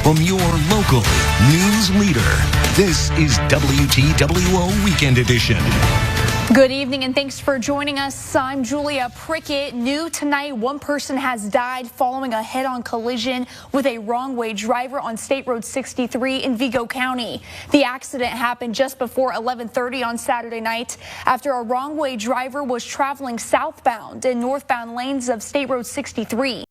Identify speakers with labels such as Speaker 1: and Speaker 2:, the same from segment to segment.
Speaker 1: from your local news leader. This is WTWO Weekend Edition.
Speaker 2: Good evening and thanks for joining us. I'm Julia Prickett. New tonight, one person has died following a head-on collision with a wrong-way driver on State Road 63 in Vigo County. The accident happened just before 11:30 on Saturday night after a wrong-way driver was traveling southbound in northbound lanes of State Road 63.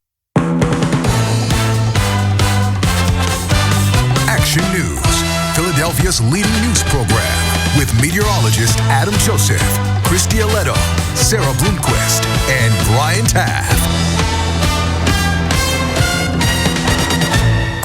Speaker 3: Action News, Philadelphia's leading news program, with meteorologist Adam Joseph, Christy Aletto, Sarah Bloomquist, and Brian Taff.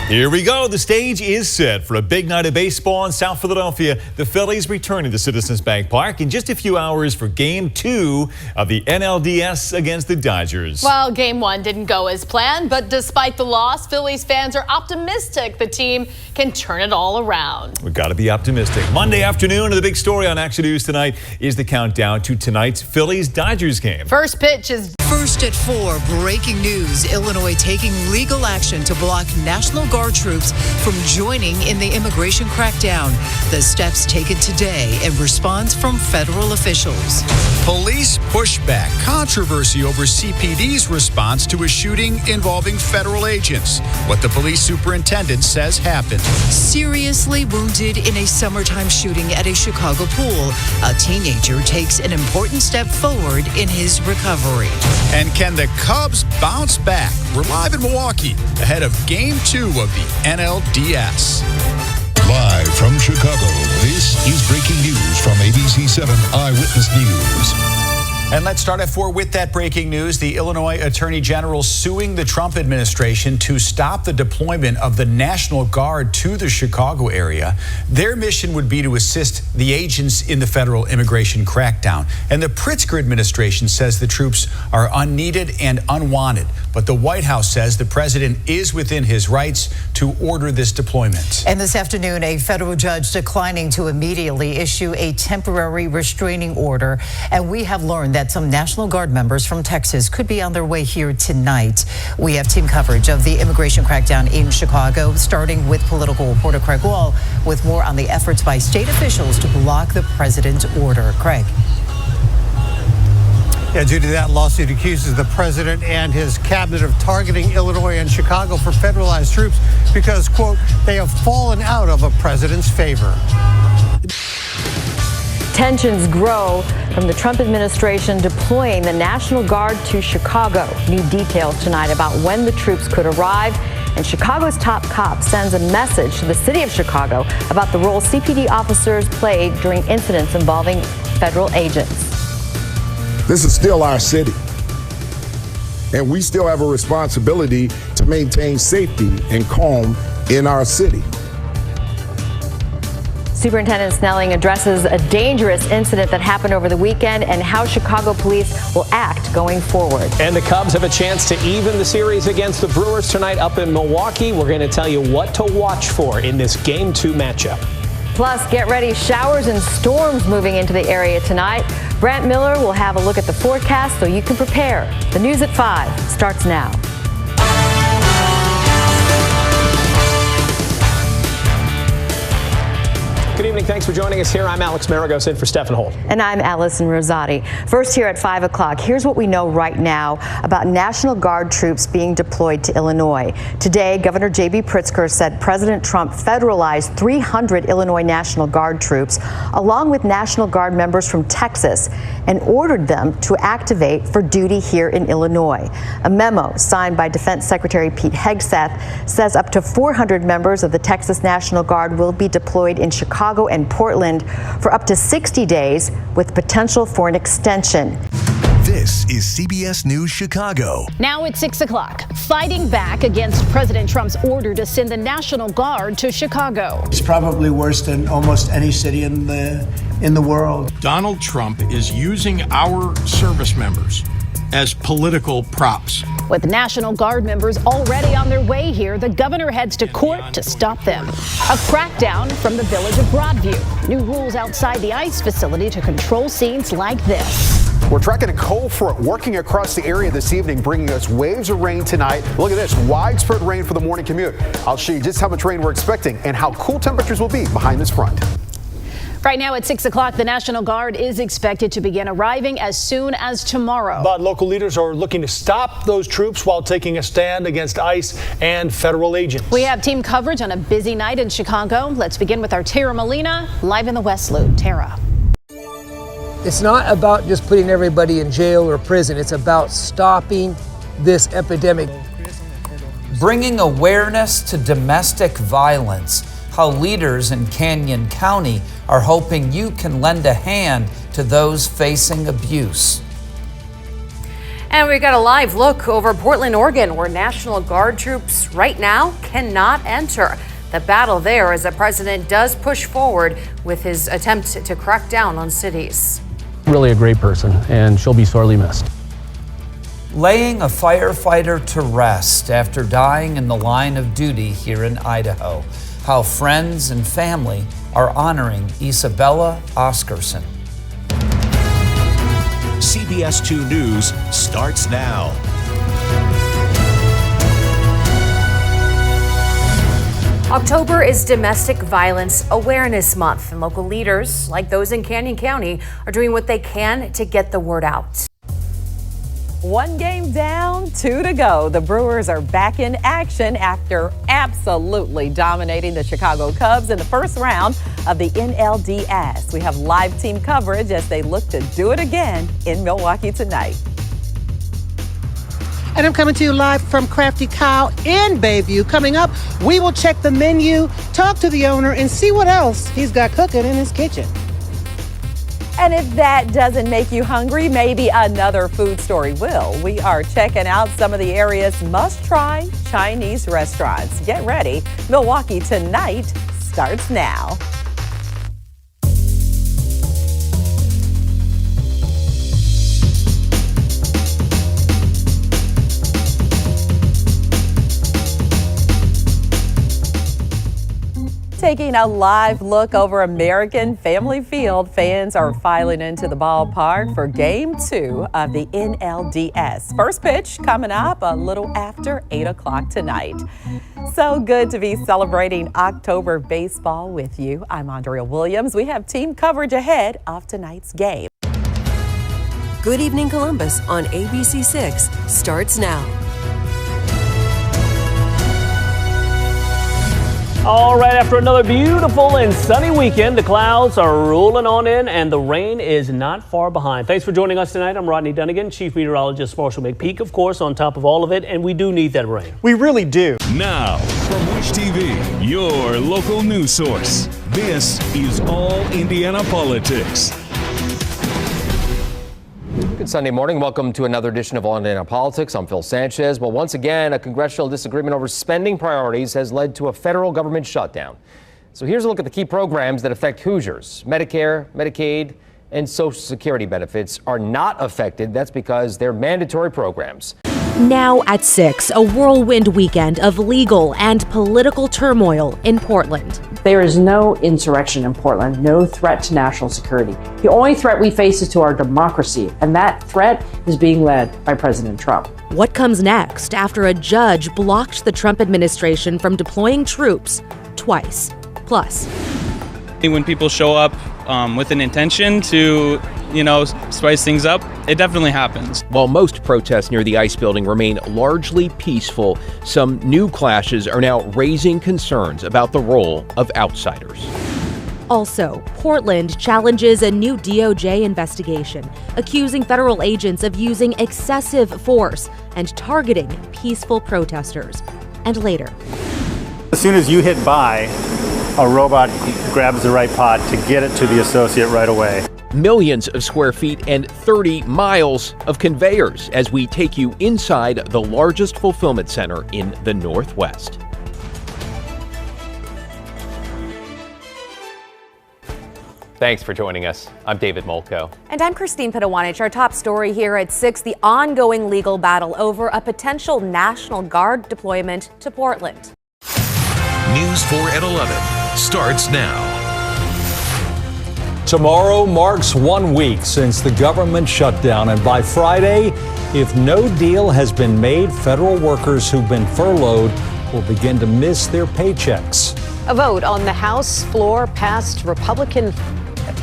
Speaker 4: Here we go. The stage is set for a big night of baseball in South Philadelphia. The Phillies returning to Citizens Bank Park in just a few hours for Game 2 of the NLDS against the Dodgers.
Speaker 5: Well, Game 1 didn't go as planned, but despite the loss, Phillies fans are optimistic the team can turn it all around.
Speaker 4: We've got to be optimistic. Monday afternoon, and the big story on Action News tonight is the countdown to tonight's Phillies-Dodgers game.
Speaker 5: First pitch is...
Speaker 6: First at 4, breaking news. Illinois taking legal action to block National Guard troops from joining in the immigration crackdown. The steps taken today in response from federal officials.
Speaker 7: Police pushback, controversy over CPD's response to a shooting involving federal agents. What the police superintendent says happened.
Speaker 6: Seriously wounded in a summertime shooting at a Chicago pool. A teenager takes an important step forward in his recovery.
Speaker 7: And can the Cubs bounce back? We're live in Milwaukee ahead of Game 2 of the NLDS.
Speaker 8: Live from Chicago, this is breaking news from ABC 7 Eyewitness News.
Speaker 7: And let's start at 4 with that breaking news. The Illinois Attorney General suing the Trump administration to stop the deployment of the National Guard to the Chicago area. Their mission would be to assist the agents in the federal immigration crackdown. And the Pritzker administration says the troops are unneeded and unwanted. But the White House says the president is within his rights to order this deployment.
Speaker 6: And this afternoon, a federal judge declining to immediately issue a temporary restraining order. And we have learned that some National Guard members from Texas could be on their way here tonight. We have team coverage of the immigration crackdown in Chicago, starting with political reporter Craig Wall, with more on the efforts by state officials to block the president's order. Craig.
Speaker 9: Yeah, due to that, lawsuit accuses the president and his cabinet of targeting Illinois and Chicago for federalized troops because, quote, they have fallen out of a president's favor.
Speaker 10: Tensions grow from the Trump administration deploying the National Guard to Chicago. New details tonight about when the troops could arrive. And Chicago's top cop sends a message to the city of Chicago about the role CPD officers played during incidents involving federal agents.
Speaker 11: This is still our city, and we still have a responsibility to maintain safety and calm in our city.
Speaker 10: Superintendent Snelling addresses a dangerous incident that happened over the weekend and how Chicago police will act going forward.
Speaker 12: And the Cubs have a chance to even the series against the Brewers tonight up in Milwaukee. We're going to tell you what to watch for in this Game 2 matchup.
Speaker 10: Plus, get ready, showers and storms moving into the area tonight. Brant Miller will have a look at the forecast so you can prepare. The news at 5 starts now.
Speaker 12: Good evening. Thanks for joining us here. I'm Alex Maragos in for Stephen Holt.
Speaker 10: And I'm Allison Rosati. First here at 5 o'clock, here's what we know right now about National Guard troops being deployed to Illinois. Today, Governor J.B. Pritzker said President Trump federalized 300 Illinois National Guard troops, along with National Guard members from Texas, and ordered them to activate for duty here in Illinois. A memo signed by Defense Secretary Pete Hegseth says up to 400 members of the Texas National Guard will be deployed in Chicago and Portland for up to 60 days with potential for an extension.
Speaker 3: This is CBS News Chicago.
Speaker 13: Now at 6 o'clock, fighting back against President Trump's order to send the National Guard to Chicago.
Speaker 14: It's probably worse than almost any city in the world.
Speaker 15: Donald Trump is using our service members as political props.
Speaker 13: With National Guard members already on their way here, the governor heads to court to stop them. A crackdown from the village of Broadview. New rules outside the ICE facility to control scenes like this.
Speaker 16: We're tracking a cold front working across the area this evening, bringing us waves of rain tonight. Look at this, widespread rain for the morning commute. I'll show you just how much rain we're expecting and how cool temperatures will be behind this front.
Speaker 13: Right now at 6 o'clock, the National Guard is expected to begin arriving as soon as tomorrow.
Speaker 17: But local leaders are looking to stop those troops while taking a stand against ICE and federal agents.
Speaker 13: We have team coverage on a busy night in Chicago. Let's begin with our Tara Molina live in the West Loop. Tara.
Speaker 18: It's not about just putting everybody in jail or prison. It's about stopping this epidemic.
Speaker 19: Bringing awareness to domestic violence, how leaders in Canyon County are hoping you can lend a hand to those facing abuse.
Speaker 20: And we've got a live look over Portland, Oregon, where National Guard troops right now cannot enter. The battle there as the president does push forward with his attempt to crack down on cities.
Speaker 12: Really a great person, and she'll be sorely missed.
Speaker 19: Laying a firefighter to rest after dying in the line of duty here in Idaho. How friends and family are honoring Isabella Oscarson.
Speaker 1: CBS 2 News starts now.
Speaker 20: October is Domestic Violence Awareness Month, and local leaders, like those in Canyon County, are doing what they can to get the word out.
Speaker 21: One game down, 2 to go. The Brewers are back in action after absolutely dominating the Chicago Cubs in the first round of the NLDS. We have live team coverage as they look to do it again in Milwaukee tonight.
Speaker 22: And I'm coming to you live from Crafty Cow in Bayview. Coming up, we will check the menu, talk to the owner, and see what else he's got cooking in his kitchen.
Speaker 21: And if that doesn't make you hungry, maybe another food story will. We are checking out some of the area's must-try Chinese restaurants. Get ready. Milwaukee Tonight starts now. Taking a live look over American Family Field, fans are filing into the ballpark for Game 2 of the NLDS. First pitch coming up a little after 8 o'clock tonight. So good to be celebrating October baseball with you. I'm Andrea Williams. We have team coverage ahead of tonight's game.
Speaker 23: Good Evening Columbus on ABC6 starts now.
Speaker 12: All right, after another beautiful and sunny weekend, the clouds are rolling on in and the rain is not far behind. Thanks for joining us tonight. I'm Rodney Dunnigan, Chief Meteorologist Marshall McPeak, of course, on top of all of it, and we do need that rain.
Speaker 17: We really do.
Speaker 1: Now, from Wish TV, your local news source, this is All Indiana Politics.
Speaker 24: Good Sunday morning. Welcome to another edition of All Indiana Politics. I'm Phil Sanchez. Well, once again, a congressional disagreement over spending priorities has led to a federal government shutdown. So here's a look at the key programs that affect Hoosiers. Medicare, Medicaid, and Social Security benefits are not affected. That's because they're mandatory programs.
Speaker 25: Now at 6, a whirlwind weekend of legal and political turmoil in Portland.
Speaker 26: There is no insurrection in Portland, no threat to national security. The only threat we face is to our democracy, and that threat is being led by President Trump.
Speaker 25: What comes next after a judge blocked the Trump administration from deploying troops twice? Plus,
Speaker 27: when people show up with an intention to, spice things up, it definitely happens.
Speaker 28: While most protests near the ICE building remain largely peaceful, some new clashes are now raising concerns about the role of outsiders.
Speaker 25: Also, Portland challenges a new DOJ investigation, accusing federal agents of using excessive force and targeting peaceful protesters. And later,
Speaker 29: as soon as you hit buy, a robot grabs the right pot to get it to the associate right away.
Speaker 28: Millions of square feet and 30 miles of conveyors as we take you inside the largest fulfillment center in the Northwest. Thanks for joining us. I'm David Molko.
Speaker 2: And I'm Christine Pitawanich. Our top story here at 6, the ongoing legal battle over a potential National Guard deployment to Portland.
Speaker 3: News 4 at 11 starts now.
Speaker 4: Tomorrow marks 1 week since the government shutdown, and by Friday, if no deal has been made, federal workers who've been furloughed will begin to miss their paychecks.
Speaker 5: A vote on the House floor passed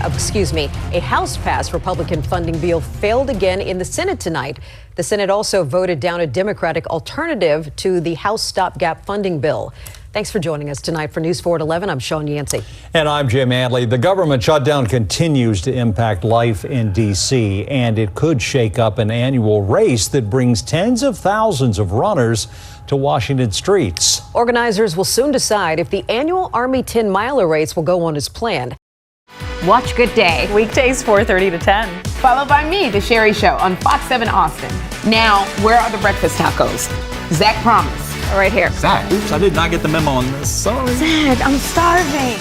Speaker 5: a House-passed Republican funding bill failed again in the Senate tonight. The Senate also voted down a Democratic alternative to the House stopgap funding bill. Thanks for joining us tonight for News 4 at 11. I'm Sean Yancey.
Speaker 4: And I'm Jim Adley. The government shutdown continues to impact life in D.C., and it could shake up an annual race that brings tens of thousands of runners to Washington streets.
Speaker 5: Organizers will soon decide if the annual Army 10-miler race will go on as planned.
Speaker 6: Watch Good Day.
Speaker 21: Weekdays 4:30 to 10.
Speaker 6: Followed by me, The Sherry Show on Fox 7 Austin. Now, where are the breakfast tacos? Zach promised. Right here.
Speaker 7: Zach, oops, I did not get the memo on this. Sorry.
Speaker 6: Zach, I'm starving.